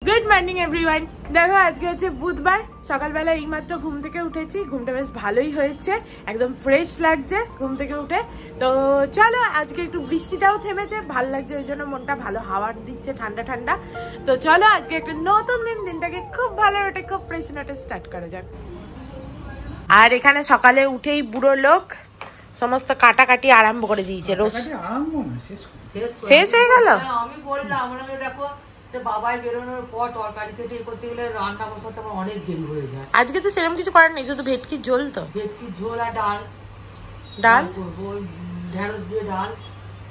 Good morning everyone. দেখো আজকে হচ্ছে বুধবার, সকালবেলা এইমাত্র ঘুম থেকে উঠেছি। ঘুমটা বেশ ভালোই হয়েছে, একদম ফ্রেশ লাগছে ঘুম থেকে উঠে। তো চলো, আজকে একটু বৃষ্টিটাও থেমেছে, ভাল লাগছে, ওই জন্য মনটা ভালো, হাওয়া দিচ্ছে ঠান্ডা ঠান্ডা। তো চলো আজকে একটা নতুন দিনটাকে খুব ভালো ওটা খুব ফ্রেশ নোটে স্টার্ট করা যাক। আর এখানে সকালে উঠেই বুড়ো লোক সমস্ত কাটাকাটি আরম্ভ করে দিয়েছে। শেষ হয়ে গেল। আমি বললাম দেখো বাবাই বেরোনোর পর তরকারি কেটে করতে গেলে রান্না বসাতে আমার অনেক দেরি হয়ে যায়। আজকে তো সেরকম কিছু করার নেই, শুধু ভেটকির ঝোল। তো ভেটকির ঝোল আর ডাল ঢেঁড়স দিয়ে ডাল।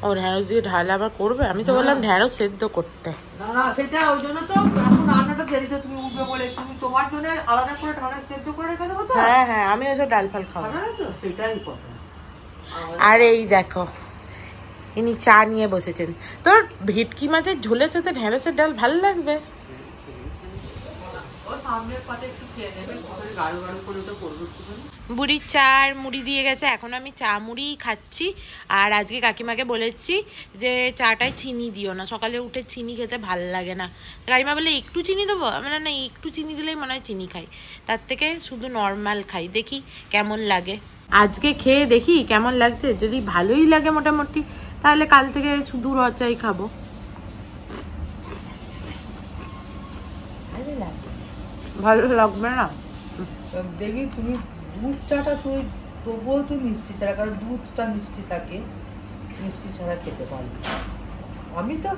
ও ঢেঁড়স দিয়ে ডাল আবার করবে? আমি তো বললাম ঢেঁড়স সেদ্ধ করতে। না সেটা ওই জন্য তো এখন রান্নাটা দেরিতে তুমি উঠবে বলে তুমি তোমার জন্য আলাদা করে ঢেঁড়স সেদ্ধ করে রেখে দেবো। তো হ্যাঁ আমি ওসব ডাল ফাল খাবো না তো, সেটাই কথা। আর এই দেখো ইনি চা নিয়ে বসেছেন। তোর ভেটকি মাছের ঝোলের সাথে ঢেঁড়সের ডাল ভালো লাগবে? বুড়ির চা আর মুড়ি দিয়ে গেছে, এখন আমি চা মুড়িই খাচ্ছি। আর আজকে কাকিমাকে বলেছি যে চাটায় চিনি দিও না, সকালে উঠে চিনি খেতে ভাল লাগে না। কাকিমা বলে একটু চিনি দেবো, আমি না একটু চিনি দিলেই মনে হয় চিনি খাই, তার থেকে শুধু নর্মাল খাই, দেখি কেমন লাগে। আজকে খেয়ে দেখি কেমন লাগছে, যদি ভালোই লাগে মোটামুটি তাহলে কাল থেকে শুধু র চাই খাবো। ভালো লাগবে না দেখবি তুমি দুধ চাটা তুই তবুও তুই মিষ্টি ছাড়া, কারণ দুধটা মিষ্টি থাকে, মিষ্টি ছাড়া খেতে পারবি। আমি তো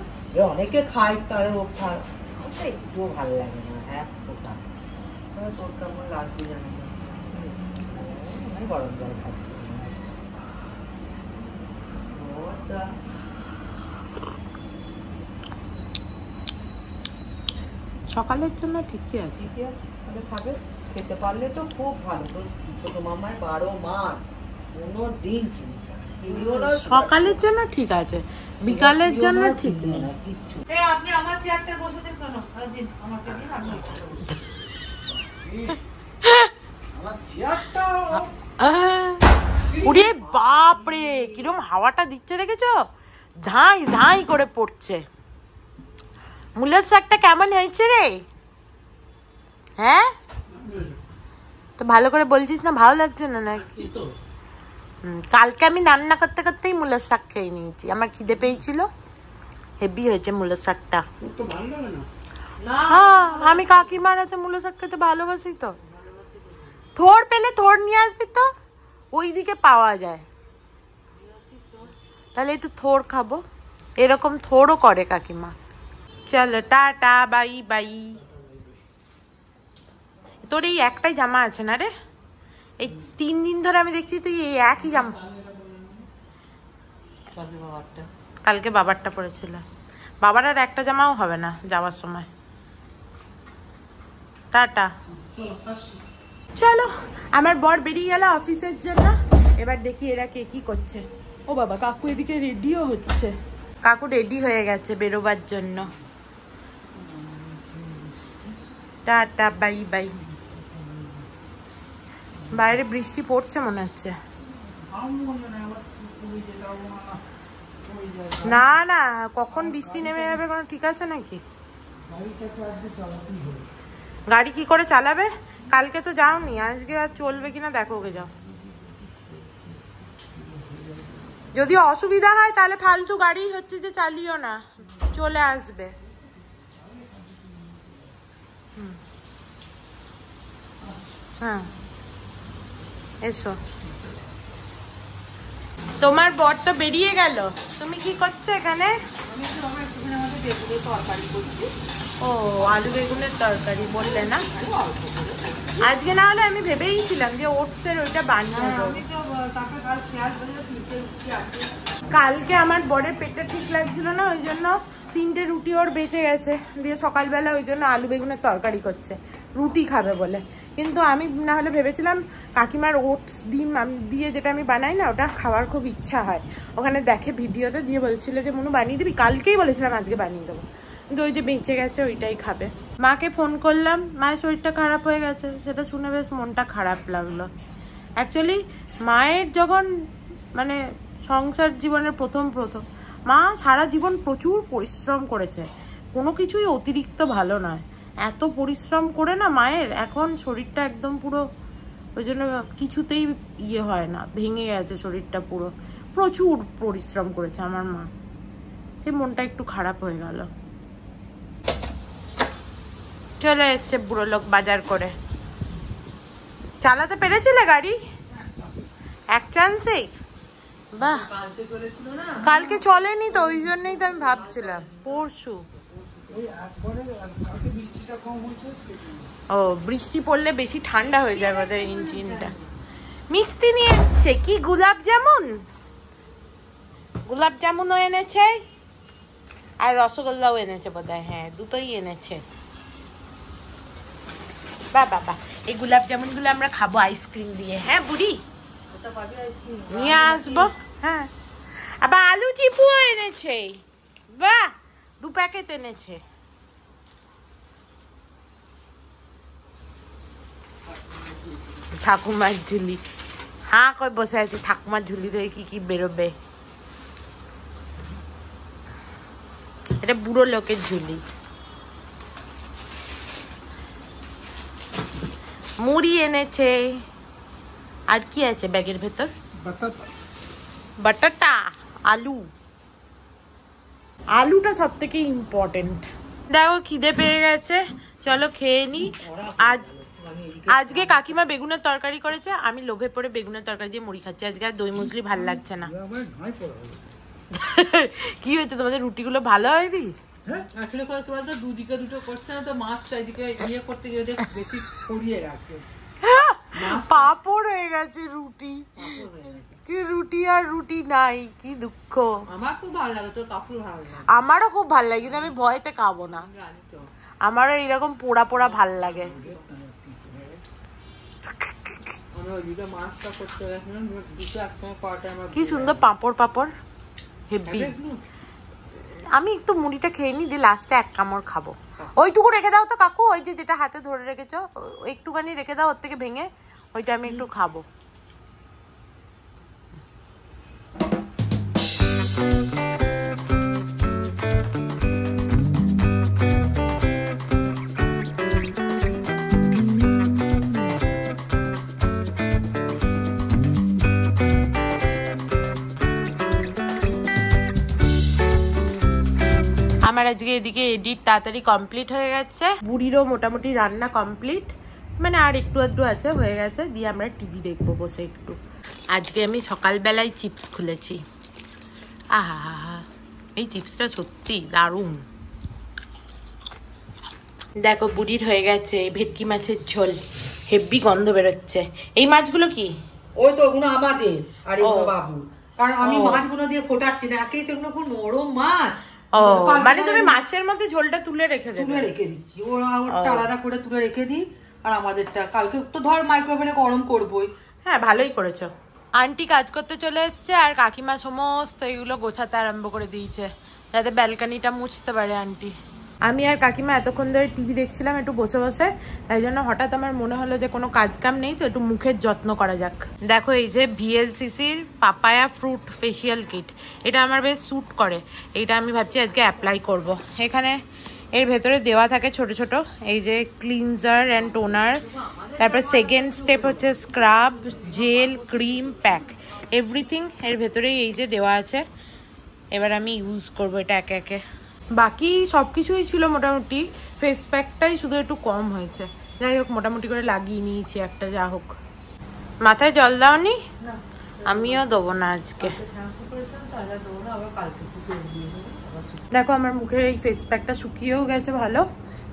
অনেকে খাই, তাদের ও খায়, ওটা একটুও ভালো লাগে না। তোর কেমন লাগবে জানি না, আমি গরম জল খাচ্ছি। সকালের জন্য ঠিকই আছে, তাহলে খাবে, খেতে পারলে তো খুব ভালো। তো ছোট মামায় 12 মাস কোনো দিন সকালের জন্য ঠিক আছে, বিকালের জন্য ঠিক নেই। আপনি আমার চেয়ারটা বসে দেন কেন? আমাকে দিন, আমি উড়ে বাপরে কিরম হাওয়াটা দিচ্ছে দেখেছো, ধাই ধাই করে পড়ছে। মূলের শাকটা কেমন হয়েছে রে? হ্যাঁ তো ভালো করে বলছিস না, ভালো লাগছে না নাকি? কালকে আমি রান্না করতে করতেই মূলের শাক খেয়ে নিয়েছি, আমার খিদে পেয়েছিল, হেভি হয়েছে মূলের শাকটা। হ্যাঁ আমি কাকিমার হাতে মূলের শাক খেতে ভালোবাসি। তো থোড় পেলে থোড় নিয়ে আসবি, তো ওইদিকে পাওয়া যায়, তাহলে একটু থোড় খাবো। এরকম থোড়ও করে কাকিমা। চলো টাটা, বাই বাই। তোর এই একটাই জামা আছে না রে? এই 3 দিন ধরে আমি দেখছি তুই এই একই জামা। কালকে বাবারটা পরেছিল, বাবার আর একটা জামাও হবে না যাওয়ার সময়। টাটা। চলো আমার বর বেরিয়ে গেল অফিসের জন্য, এবার দেখি এরা কে কি করছে। ও বাবা, কাকু এদিকে রেডিও হচ্ছে। কাকু রেডি হয়ে গেছে বেরোবার জন্য। Tata bye bye. বাইরে বৃষ্টি পড়ছে মনে হচ্ছে। না না, কখন বৃষ্টি নেমে যাবে কোনো ঠিক আছে নাকি? গাড়ি কি করে চালাবে? কালকে তো যাওনি, আজকে আর চলবে কিনা দেখো, ওকে যাও। যদি অসুবিধা হয় তাহলে ফালতু গাড়ি হচ্ছে যে চালিও না, চলে আসবে। হ্যাঁ এসো। তোমার বর তো বেরিয়ে গেল, তুমি কি করছো এখানে? ও আলু বেগুনের তরকারি বললে না আজকে, না হলে আমি ভেবেইছিলাম যে ওটসের ওইটা বানিয়ে দেবো। কালকে আমার বরের পেটটা ঠিক লাগছিল না, ওই জন্য 3টে রুটি ওর বেঁচে গেছে, দিয়ে সকালবেলা ওই জন্য আলু বেগুনের তরকারি করছে, রুটি খাবে বলে। কিন্তু আমি না হলে ভেবেছিলাম কাকিমার ওটস ডিম দিয়ে যেটা আমি বানাই না, ওটা খাওয়ার খুব ইচ্ছা হয়। ওখানে দেখে ভিডিওতে দিয়ে বলছিল যে মনু বানিয়ে দিবি, কালকেই বলেছিলাম আজকে বানিয়ে দেবো, কিন্তু ওই যে বেঁচে গেছে ওইটাই খাবে। মাকে ফোন করলাম, মায়ের শরীরটা খারাপ হয়ে গেছে, সেটা শুনে বেশ মনটা খারাপ লাগলো। অ্যাকচুয়ালি মায়ের যখন মানে সংসার জীবনের প্রথম মা সারা জীবন প্রচুর পরিশ্রম করেছে, কোনো কিছুই অতিরিক্ত ভালো নয়। এত পরিশ্রম করে না মায়ের এখন শরীরটা একদম পুরো, ওই জন্য কিছুতেই ইয়ে হয় না, ভেঙে গেছে শরীরটা পুরো। প্রচুর পরিশ্রম করেছে আমার মা, সেই মনটা একটু খারাপ হয়ে গেল। চলে এসছে বুড়ো লোক বাজার করে। চালাতে পেরেছিলে গাড়ি এক চান্সেই? বাহ, কালকে চলেনি তো, ওই জন্যই তো আমি ভাবছিলাম পরশু। ও, বৃষ্টি পড়লে বেশি ঠান্ডা হয়ে যায় ওদের ইঞ্জিনটা। মিষ্টি নিয়ে এসছে কি? গোলাপ জামুন, গোলাপ জামুনও এনেছে আর রসগোল্লাও এনেছে বোধহয়। হ্যাঁ, দুটোই এনেছে। বাহ বাহ বাহ, এই গোলাপ জামুন গুলো আমরা খাবো আইসক্রিম দিয়ে। হ্যাঁ বুড়ি, নিয়ে আসবো। হ্যাঁ, আবার আলু চিপুও এনেছে। বাহ, 2 প্যাকেট এনেছে। ঠাকুমার ঝুলি, হ্যাঁ কই বসে আছে। ঠাকুমার ঝুলি থেকে কি কি বেরোবে? এটা বুড়ো লোকের ঝুলি। মুড়ি এনেছে। আর কি আছে ব্যাগের ভেতর? বাটাটা, আলু। আলুটা সব থেকে ইম্পর্টেন্ট। দেখো খিদে পেয়ে গেছে, চলো খেয়ে নি। আজকে কাকিমা বেগুনের তরকারি করেছে, আমি লোভে পড়ে বেগুনের তরকারি দিয়ে মুড়ি খাচ্ছি। আজকে আর দই মুসলি ভাল লাগছে না। কি হয়েছে তোমাদের, রুটিগুলো ভালো হয়নি? আসলে কি বলতো, দুদিকে দুটো করছে না তো, মাছটা এদিকে ইয়ে করতে গিয়ে বেশি ছড়িয়ে গেছে, পাপড় হয়ে গেছে রুটি। কি রুটি আর রুটি নাই, কি দুঃখ। আমার খুব ভালো লাগে, তোর কাকুর ভালো লাগে। আমারও খুব ভালো লাগে, কিন্তু আমি ভয়তে খাবো না। আমারও এইরকম পোড়া পোড়া ভাল লাগে। কি সুন্দর পাঁপড় পাঁপড়, হেভি। আমি একটু মুড়িটা খেয়ে নি, দিয়ে লাস্টে 1 কামড় খাবো। ওইটুকু রেখে দাও তো কাকু, ওই যে যেটা হাতে ধরে রেখেছো একটুখানি রেখে দাও, ওর থেকে ভেঙে ওইটা আমি একটু খাবো। আমার আজকে এদিকে এডিট তাড়াতাড়ি কমপ্লিট হয়ে গেছে, বুড়িরও মোটামুটি রান্না কমপ্লিট, মানে আর একটু আধটু আছে, হয়ে গেছে। দিয়ে আমরা টিভি দেখবো বসে একটু। আজকে আমি সকালবেলায় চিপস খুলেছি। আহা, এই চিপসটা সত্যি দারুণ। দেখো বুড়ির হয়ে গেছে ভেটকি মাছের ঝোল, হেভি গন্ধ বেরোচ্ছে। এই মাছগুলো কি? ওই তো ওগুলো আমাদের, আর এগুলো বাবু, কারণ আমি মাছগুলো দিয়ে ফোটাচ্ছি না, একেই তো এগুলো খুব নরম মাছ। ও, মানে তুমি মাছের মধ্যে ঝোলটা তুলে রেখে দিচ্ছি, ওরা আলাদা করে তুলে রেখে দিই। আর আমাদেরটা কালকে তো ধর মাইক্রোওভেনে গরম করবোই। হ্যাঁ, ভালোই করেছো। আন্টি কাজ করতে চলে এসছে, আর কাকিমা সমস্ত এগুলো গোছাতে আরম্ভ করে দিয়েছে, যাতে ব্যালকনিটা মুছতে পারে আন্টি। আমি আর কাকিমা এতক্ষণ ধরে টিভি দেখছিলাম একটু বসে বসে, তাই জন্য হঠাৎ আমার মনে হলো যে কোনো কাজ কাম নেই তো একটু মুখের যত্ন করা যাক। দেখো এই যে VLCCর পাপায়া ফ্রুট ফেসিয়াল কিট, এটা আমার বেশ স্যুট করে। এইটা আমি ভাবছি আজকে অ্যাপ্লাই করব। এখানে এর ভেতরে দেওয়া থাকে ছোট ছোট এই যে ক্লিনজার অ্যান্ড টোনার, তারপর সেকেন্ড স্টেপ হচ্ছে scrub, gel, cream, pack, everything এর ভেতরেই এই যে দেওয়া আছে। এবার আমি ইউজ করবো এটা একে একে। বাকি সব কিছুই ছিল মোটামুটি, ফেস প্যাকটাই শুধু একটু কম হয়েছে। যাই হোক, মোটামুটি করে লাগিয়ে নিয়েছি একটা, যা হোক। মাথায় জল দাওনি? আমিও দেবো না আজকে। দেখো আমার মুখের এই ফেস প্যাকটা শুকিয়েও গেছে ভালো,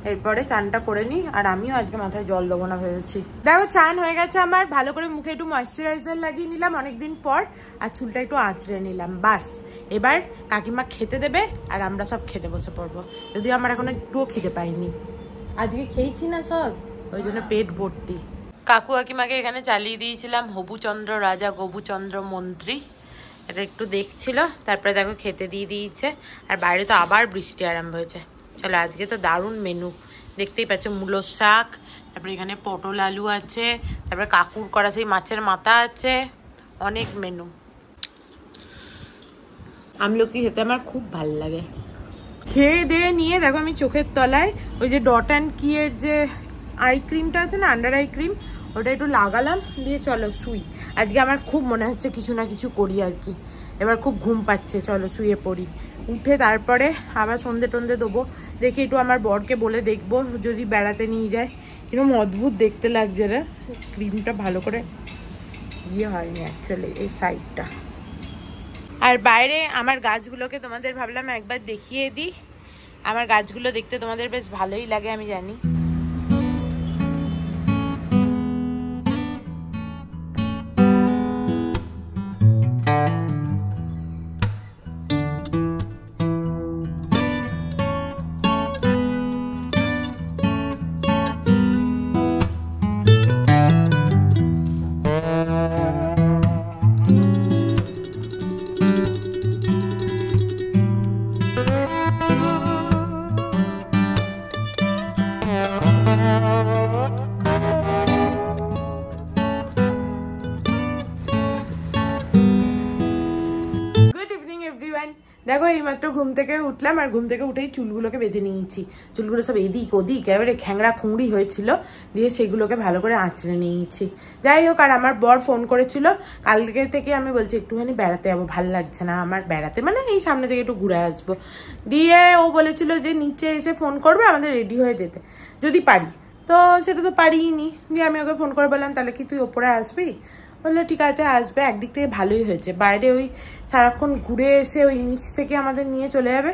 এরপরে চানটা করে নিই। আর আমিও আজকে মাথায় জল দেবো না ভেবেছি। দেখো চান হয়ে গেছে আমার, ভালো করে মুখে একটু ময়েশ্চারাইজার লাগিয়ে নিলাম অনেকদিন পর, আর চুলটা একটু আঁচড়ে নিলাম। বাস, এবার কাকিমা খেতে দেবে আর আমরা সব খেতে বসে পড়বো, যদিও আমার এখন একটুও খেতে পাইনি, আজকে খেয়েছি না সব, ওই জন্য পেট ভর্তি। কাকু কাকিমাকে এখানে চালিয়ে দিয়েছিলাম হবুচন্দ্র রাজা গবুচন্দ্র মন্ত্রী, এটা একটু দেখছিল, তারপরে দেখো খেতে দিয়ে দিয়েছে। আর বাইরে তো আবার বৃষ্টি আরম্ভ হয়েছে। চলো, আজকে তো দারুণ মেনু, দেখতেই পাচ্ছ, মূলোর শাক, তারপরে এখানে পটল আলু আছে, তারপরে কাকুর করা সেই মাছের মাথা আছে, অনেক মেনু। আমলকি খেতে আমার খুব ভাল লাগে। খেয়ে দিয়ে নিয়ে দেখো আমি চোখের তলায় ওই যে ডট অ্যান্ড কি এর যে আই ক্রিমটা আছে না, আন্ডার আই ক্রিম, ওটা একটু লাগালাম, দিয়ে চলো শুই। আজকে আমার খুব মনে হচ্ছে কিছু না কিছু করি আর কি। এবার খুব ঘুম পাচ্ছে, চলো শুয়ে পড়ি। উঠে তারপরে আবার সন্ধে টন্ধে দেবো। দেখি একটু আমার বরকে বলে দেখবো যদি বেড়াতে নিয়ে যায়। এরকম অদ্ভুত দেখতে লাগছে রে, ক্রিমটা ভালো করে ইয়ে হয়নি অ্যাকচুয়ালি এই সাইডটা। আর বাইরে আমার গাছগুলোকে তোমাদের ভাবলাম একবার দেখিয়ে দিই। আমার গাছগুলো দেখতে তোমাদের বেশ ভালোই লাগে আমি জানি। দেখো এইমাত্র ঘুম থেকে উঠলাম, আর ঘুম থেকে উঠেই চুলগুলোকে বেঁধে নিয়েছি। চুলগুলো সব এদিক ওদিক এবারে খ্যাংড়া খুঁড়ি হয়েছিল, দিয়ে সেগুলোকে ভালো করে আঁচড়ে নিয়েছি। যাই হোক, আর আমার বর ফোন করেছিল কালকে থেকে, আমি বলছি একটুখানি বেড়াতে যাবো, ভালো লাগছে না আমার বেড়াতে, মানে এই সামনে থেকে একটু ঘুরে আসবো। দিয়ে ও বলেছিল যে নিচে এসে ফোন করবে আমাদের রেডি হয়ে যেতে যদি পারি, তো সেটা তো পারিই নি। দিয়ে আমি ওকে ফোন করে বললাম তাহলে কি তুই ওপরে আসবি? বললো ঠিক আছে আসবে। একদিক থেকে ভালোই হয়েছে, বাইরে ওই সারাক্ষণ ঘুরে এসে ওই নিচ থেকে আমাদের নিয়ে চলে যাবে,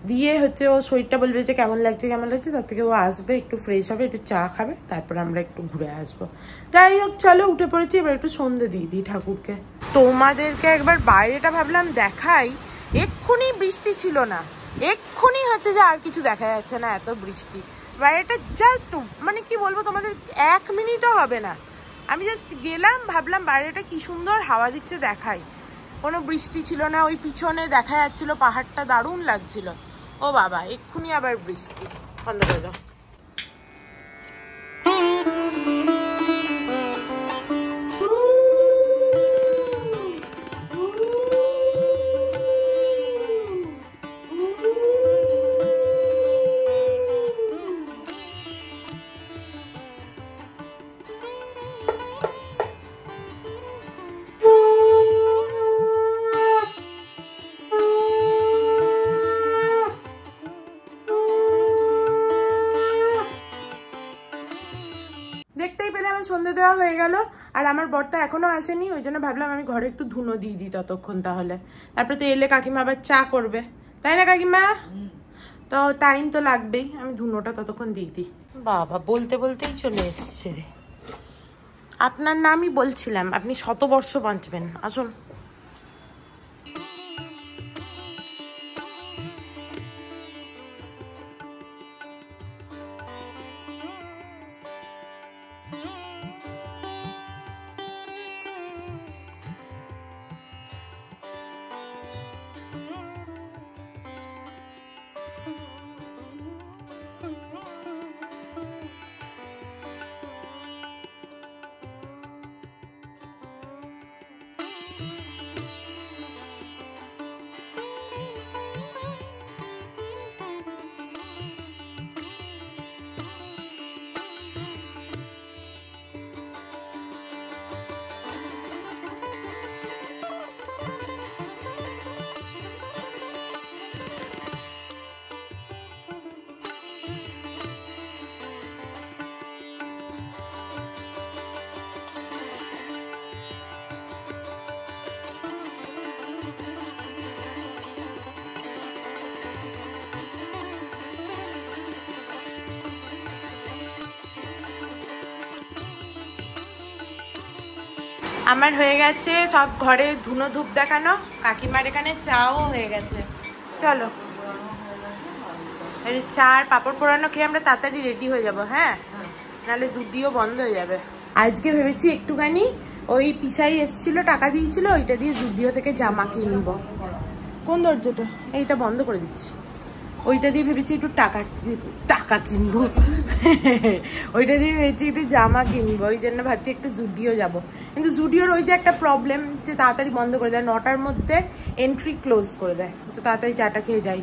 দিয়ে হচ্ছে ও শরীরটা বলবে যে কেমন লাগছে কেমন লাগছে, তার থেকে ও আসবে, একটু ফ্রেশ হবে, একটু চা খাবে, তারপরে আমরা একটু ঘুরে আসবো। যাই হোক চলো উঠে পড়েছি, এবার একটু সন্ধে দিয়ে দিই ঠাকুরকে। তোমাদেরকে একবার বাইরেটা ভাবলাম দেখাই। এক্ষুনি বৃষ্টি ছিল না, এক্ষুনি হচ্ছে যে আর কিছু দেখা যাচ্ছে না, এত বৃষ্টি বাইরেটা। জাস্ট মানে কি বলবো তোমাদের, 1 মিনিটও হবে না, আমি জাস্ট গেলাম, ভাবলাম বাইরেটা কি সুন্দর হাওয়া দিচ্ছে দেখাই। কোনো বৃষ্টি ছিল না, ওই পিছনে দেখা যাচ্ছিল পাহাড়টা, দারুণ লাগছিল। ও বাবা, এক্ষুনি আবার বৃষ্টি। বন্ধ করে দাও। সন্ধে দেওয়া হয়ে গেল, আর আমার বরটা এখনো আসেনি, ওই জন্য ভাবলাম আমি ঘরে একটু ধুনো দিয়ে দিই ততক্ষণ, তাহলে তারপরে তো এলে কাকিমা আবার চা করবে, তাই না কাকিমা? তো টাইম তো লাগবেই, আমি ধুনোটা ততক্ষণ দিয়ে দিই। বাবা বলতে বলতেই চলে এসছে রে। আপনার নামই বলছিলাম, আপনি 100 বর্ষ বাঁচবেন, আসুন। আমার হয়ে গেছে সব ঘরে ধুনো ধূপ দেখানো, কাকিমার এখানে চাও হয়ে গেছে। চলো চা আর পাপড় পোড়ানো খেয়ে আমরা তাড়াতাড়ি রেডি হয়ে যাব, হ্যাঁ, নাহলে জুডিও বন্ধ হয়ে যাবে। আজকে ভেবেছি একটুখানি ওই পিসাই এসেছিল, টাকা দিয়েছিল, ওইটা দিয়ে জুডিও থেকে জামা কিনবো। কোন দরজাটা? এইটা বন্ধ করে দিচ্ছি। ওইটা দিয়ে ভেবেছি একটু টাকা কিনবো ওইটা দিয়ে ভেবেছি একটু জামা কিনবো, ওই জন্য ভাবছি একটু জুডিও যাবো। কিন্তু জুডিওর ওই যে একটা প্রবলেম যে তাড়াতাড়ি বন্ধ করে দেয়, 9টার মধ্যে এন্ট্রি ক্লোজ করে দেয়, তো তাড়াতাড়ি চাটা খেয়ে যাই।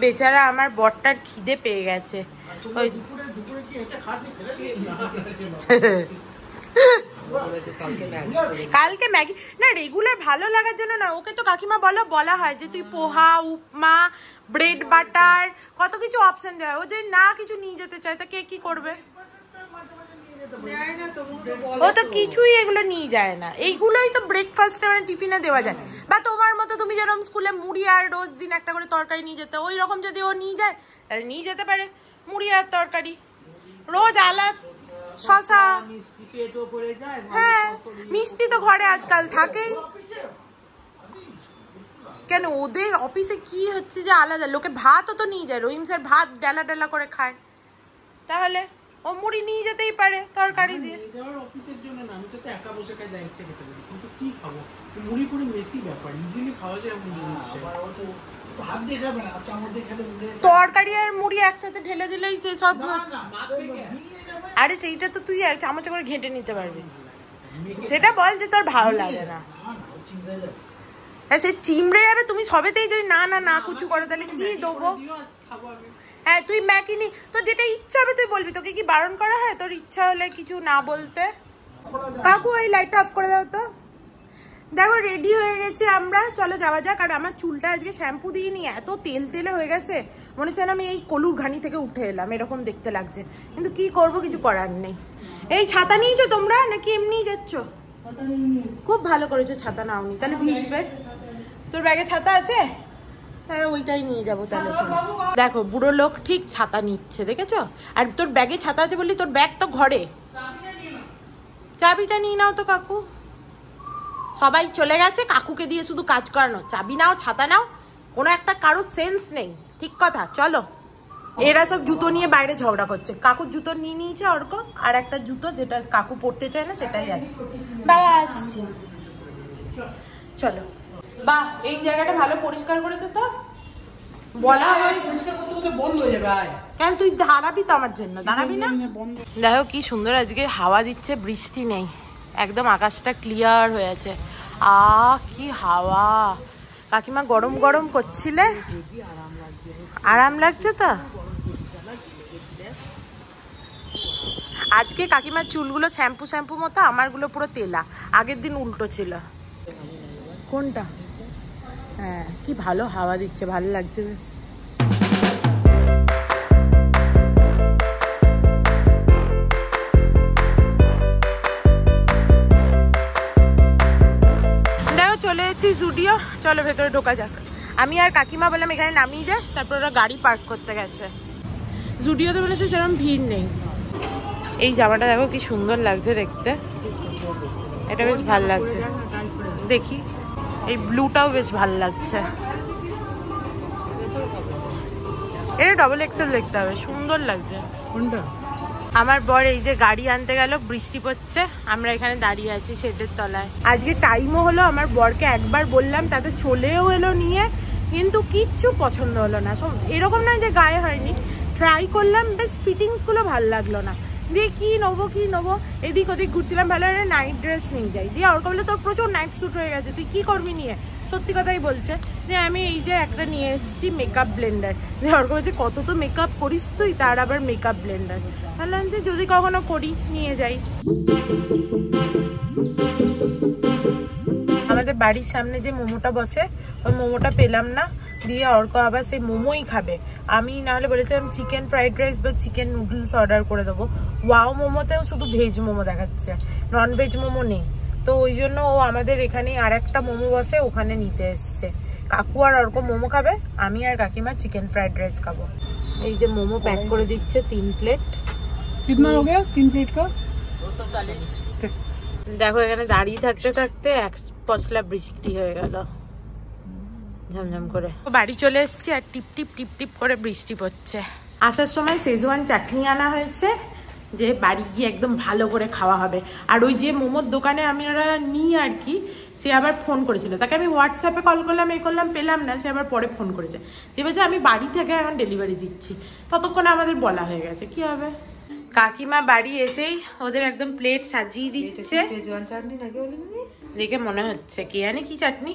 বেচারা আমার বরটার খিদে পেয়ে গেছে। কালকে ম্যাগি না রেগুলার ভালো লাগার জন্য না, ওকে তো কাকিমা বলা হয় যে তুই পোহা, উপমা, ব্রেড বাটার কত কিছু অপশন দেয়। ও যদি না কিছু নিয়ে যেতে চায় তা কে কি করবে? ও তো কিছুই এগুলো নিয়ে যায় না। এইগুলোই তো ব্রেকফাস্টে মানে টিফিনে দেওয়া যায়। বা তোমার মতো তুমি যেরকম স্কুলে মুড়ি আর রোজ দিন একটা করে তরকারি নিয়ে যেতে, ওই রকম যদি ও নিয়ে যায় তাহলে নিয়ে যেতে পারে মুড়ি আর তরকারি রোজ আলাদা। শশা, হ্যাঁ মিষ্টি তো ঘরে আজকাল থাকেই। কেন ওদের অফিসে কি হচ্ছে যে আলাদা? লোকে ভাতও তো নিয়ে যায়, রহিম স্যার ভাত ডালা ডালা করে খায়, তাহলে ও মুড়ি নিয়ে যেতেই পারে তরকারি দিয়ে। অফিসের জন্য না, আমি যাতে একা বসে খাই, যা ইচ্ছে খেতে পারি, কিন্তু কি খাবো? মুড়ি পুরি মেসি ব্যাপার, ইজিলি খাওয়া যায় এমন জিনিস হাত দিয়ে খাবে না, চামচ দিয়ে খেলে তরকারি আর মুড়ি একসাথে ঢেলে দিলেই যে সব হচ্ছে। আরে সেইটা তো তুই এক চামচে করে ঘেঁটে নিতে পারবি, সেটা বল যে তোর ভালো লাগে না। হ্যাঁ সে চিমড়ে যাবে, তুমি সবেতেই যদি না না না কুচু করো তাহলে কি দেবো? হ্যাঁ তুই ম্যাগি নি, তো যেটা ইচ্ছা হবে তুই বলবি, তোকে কি বারণ করা হয় তোর ইচ্ছা হলে কিছু না বলতে? কাকু এই লাইটটা অফ করে দাও তো। দেখো রেডি হয়ে গেছি আমরা, চলো যাওয়া যাক। আর আমার চুলটা আজকে শ্যাম্পু দিইনি, এত তেল তেলে হয়ে গেছে, মনে হচ্ছে না আমি এই কলুর ঘানি থেকে উঠে এলাম, এরকম দেখতে লাগছে। কিন্তু কি করব, কিছু করার নেই। এই ছাতা নিয়েছো তোমরা নাকি এমনি যাচ্ছ? খুব ভালো করেছো ছাতা নাওনি, তাহলে ভিজবে। তোর ব্যাগে ছাতা আছে? হ্যাঁ ওইটাই নিয়ে যাবো তাহলে। দেখো বুড়ো লোক ঠিক ছাতা নিচ্ছে, দেখেছো? আর তোর ব্যাগে ছাতা আছে বললি, তোর ব্যাগ তো ঘরে। চাবিটা নিয়ে নাও তো কাকু, সবাই চলে গেছে, কাকুকে দিয়ে শুধু কাজ করানো। চাবি নাও, ছাতা নাও, কোনো একটা কারোর সেন্স নেই। ঠিক কথা, চলো। এরা সব জুতো নিয়ে বাইরে ঝগড়া করছে। কাকুর জুতো নিয়ে নিয়েছে অর্ক, আর একটা জুতো যেটা কাকু পরতে চায় না সেটাই আছে। বাবা আসছি, চলো। বাহ এই জায়গাটা ভালো পরিষ্কার করেছো তো। বলা হয় পরিষ্কার করতে করতে বন্ধ হয়ে যাবে। কেন তুই দাঁড়াবি তো আমার জন্য? দাঁড়াবি না? দেখো কি সুন্দর আজকে হাওয়া দিচ্ছে, বৃষ্টি নেই, একদম আকাশটা ক্লিয়ার হয়ে আছে। কি হাওয়া। কাকিমা গরম গরম করছিলে, আরাম লাগছে তো। আজকে কাকিমার চুলগুলো শ্যাম্পু শ্যাম্পু মতো, আমারগুলো পুরো তেলা। আগের দিন উল্টো ছিল। কোনটা? হ্যাঁ কি ভালো হাওয়া দিচ্ছে, ভালো লাগছে বেশ। দেখো চলে এসেছি জুডিও, চলো ভেতরে ঢোকা যাক। আমি আর কাকিমা বললাম এখানে নামিয়ে দে, তারপর ওরা গাড়ি পার্ক করতে গেছে। জুডিওতে বলেছে সেরকম ভিড় নেই। এই জামাটা দেখো কি সুন্দর লাগছে দেখতে, এটা বেশ ভালো লাগছে। দেখি এই ব্লুটাও বেশ ভালো লাগছে, এটা ডবল এক্সেল দেখতে হবে, সুন্দর লাগছে। কোনটা? আমার বর এই যে গাড়ি আনতে গেল, বৃষ্টি পড়ছে, আমরা এখানে দাঁড়িয়ে আছি শেডের তলায়। আজকে টাইমও হলো, আমার বরকে একবার বললাম, তাতে চলেও এলো নিয়ে, কিন্তু কিচ্ছু পছন্দ হলো না। সব এরকম নয় যে গায়ে হয়নি, ট্রাই করলাম, বেশ ফিটিংস গুলো ভালো লাগলো না। দিয়ে কি নেবো এদিক ওদিক ঘুরছিলাম, ভালো একটা নাইট ড্রেস নিয়ে যাই। দিয়ে ওর বললো তোর প্রচুর নাইট স্যুট হয়ে গেছে, তুই কি করবি নিয়ে? সত্যি কথাই বলছে যে আমি এই যে একটা নিয়ে এসেছি মেকআপ ব্লেন্ডার। দিয়ে ওর বলছে কত তো মেকআপ করিস তুই, তার আবার মেকআপ ব্লেন্ডার। বললাম যে যদি কখনো করি নিয়ে যাই। আমাদের বাড়ির সামনে যে মোমোটা বসে, ওই মোমোটা পেলাম না। দিয়ে অর্ক আবার সেই মোমোই খাবে। আমি না হলে বলেছিলাম চিকেন ফ্রাইড রাইস বা চিকেন নুডলস অর্ডার করে দেবো। ওয়াও মোমোতেও শুধু ভেজ মোমো দেখাচ্ছে, নন ভেজ মোমো নেই। তো ওই জন্য ও আমাদের এখানে আর একটা মোমো বসে, ওখানে নিতে এসছে। কাকু আর অর্ক মোমো খাবে, আমি আর কাকিমা চিকেন ফ্রাইড রাইস খাবো। এই যে মোমো প্যাক করে দিচ্ছে 3 প্লেট। कितना हो गया 3 प्लेट का? 240। দেখো এখানে দাঁড়িয়ে থাকতে থাকতে এক পশলা বৃষ্টি হয়ে গেল ঝমঝম করে। বাড়ি চলে এসেছি আর টিপ টিপ টিপ টিপ করে বৃষ্টি পড়ছে। আসার সময় শেজওয়ান চাটনি আনা হয়েছে, যে বাড়ি গিয়ে একদম ভালো করে খাওয়া হবে। আর ওই যে মোমোর দোকানে আমি ওরা নিই আর কি, সে আবার ফোন করেছিল, তাকে আমি হোয়াটসঅ্যাপে কল করলাম, এই করলাম, পেলাম না। সে আবার পরে ফোন করেছে, এবার যে আমি বাড়ি থেকে এখন ডেলিভারি দিচ্ছি, ততক্ষণে আমাদের বলা হয়ে গেছে কি হবে। কাকিমা বাড়ি এসেই ওদের একদম প্লেট সাজিয়ে দিচ্ছে। চাটনি নাকি দেখে মনে হচ্ছে কি জানি কি চাটনি,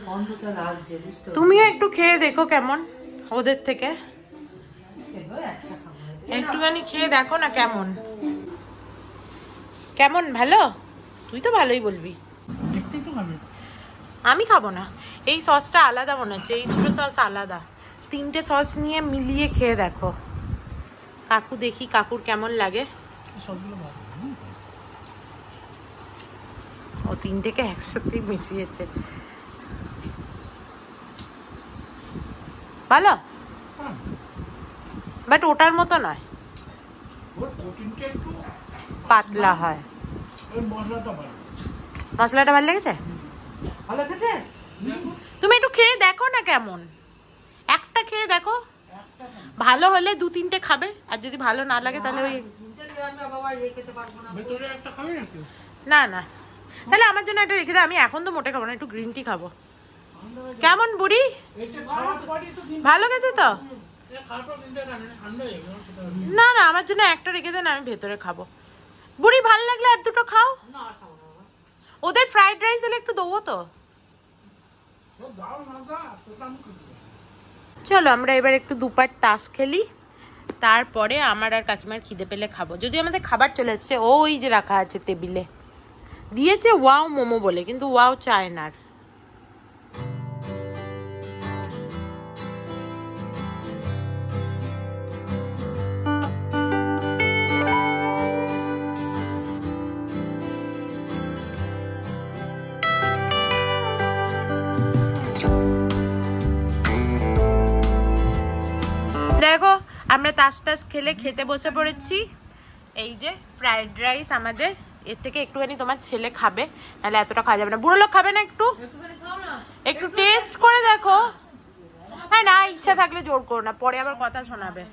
গন্ধটা লাগছে বুঝতে তুমিও একটু খেয়ে দেখো কেমন ওদের থেকে, একটা খাবো। একটুখানি খেয়ে দেখো না কেমন কেমন। ভালো? তুই তো ভালোই বলবি। দেখতে তো খাবে। আমি খাবো না, এই সসটা আলাদা মনে হচ্ছে, এই দুটো সস আলাদা। 3টে সস নিয়ে মিলিয়ে খেয়ে দেখো। কাকু দেখি কাকুর কেমন লাগে। সবগুলো ভালো। ও 3টেকে একসাথে মিশিয়েছে। ভালো, হ্যাঁ, বাট ওটার মতো নয়, ওর প্রোটিনটা একটু পাতলা হয়। ওই মশলাটা ভালো। মশলাটা ভালো লেগেছে? ভালো খেতে? তুমি একটু খেয়ে দেখো না কেমন, একটা খেয়ে দেখো। ভালো হলে 2-3টে খাবে, আর যদি ভালো না লাগে তাহলে ওই খেতে পারবো না। ভেতরে একটা খাবে নাকি? না না, তাহলে আমার জন্য একটা রেখে দাও। আমি এখন তো মোটে খাবো না, একটু গ্রিন টি খাবো। কেমন বুড়ি? এটা খাওয়ার পরই তো দিন ভালো খেতে তো? এটা খাওয়ার পর দিনটা ঠান্ডা হয়ে যাবে, খেতে হবে না না, আমার জন্য একটা রেখে দেন, আমি ভেতরে খাবো। বুড়ি ভালো লাগলে আর দুটো খাও। না খাবো না বাবা। ওদের ফ্রাইড রাইস এলে একটু দেবো তো। সব দাও না দাও, তোটা আমি খেতে পারি। চলো আমরা এবার একটু দুপাট তাস খেলি, তারপরে আমার আর কাকিমার খিদে পেলে খাবো। যদি আমাদের খাবার চলে এসছে, ওই যে রাখা আছে টেবিলে, দিয়েছে ওয়াও মোমো বলে, কিন্তু ওয়াও চায় না আর। দেখো আমরা তাস টাস খেলে খেতে বসে পড়েছি। এই যে ফ্রাইড রাইস আমাদের, এর থেকে একটুখানি তোমার ছেলে খাবে, নাহলে এতটা খাওয়া যাবে না। বুড়ো লোক খাবে না? একটু একটুখানি খাও না। একটু টেস্ট করে দেখো। হ্যাঁ না, ইচ্ছা থাকলে জোর করো না, পরে আবার কথা শোনাবে।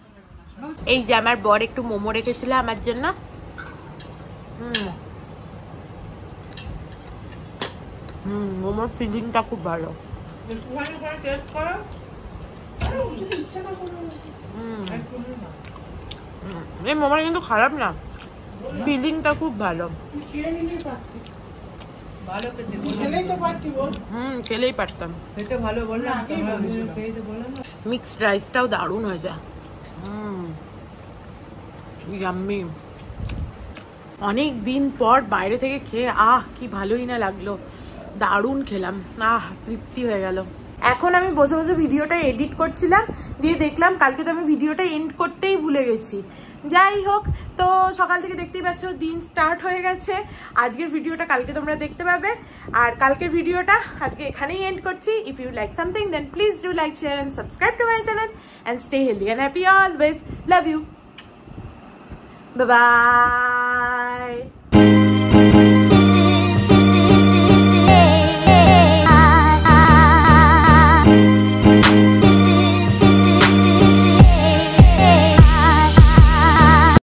এই যে আমার বর একটু মোমো রেখেছিল আমার জন্য। মোমোর ফিলিংটা খুব ভালো। একটুখানি করে টেস্ট করো। যদি ইচ্ছা না করো একদমই না। এই মোমোটা কিন্তু খারাপ না, ফিলিংটা খুব ভালো। খেয়ে নিলেই পারতি। ভালো খেতে খেলেই তো পারতি বল। খেলেই পারতাম। খেতে ভালো বললাম, আগেই বলেছিলাম। খেতে বললাম না। মিক্সড রাইসটাও দারুণ হয়েছে। ইয়াম্মি। অনেক দিন পর বাইরে থেকে খেয়ে কি ভালোই না লাগলো, দারুণ খেলাম, তৃপ্তি হয়ে গেল। এখন আমি বসে বসে ভিডিওটা এডিট করছিলাম, দিয়ে দেখলাম কালকে তো আমি ভিডিওটা এন্ড করতেই ভুলে গেছি। যাই হোক, তো সকাল থেকে দেখতেই পাচ্ছ দিন স্টার্ট হয়ে গেছে। আজকের ভিডিওটা কালকে তোমরা দেখতে পাবে, আর কালকের ভিডিওটা আজকে এখানেই এন্ড করছি। If you like something then please do like, share and subscribe to my channel and stay healthy and happy always. Love you, bye by.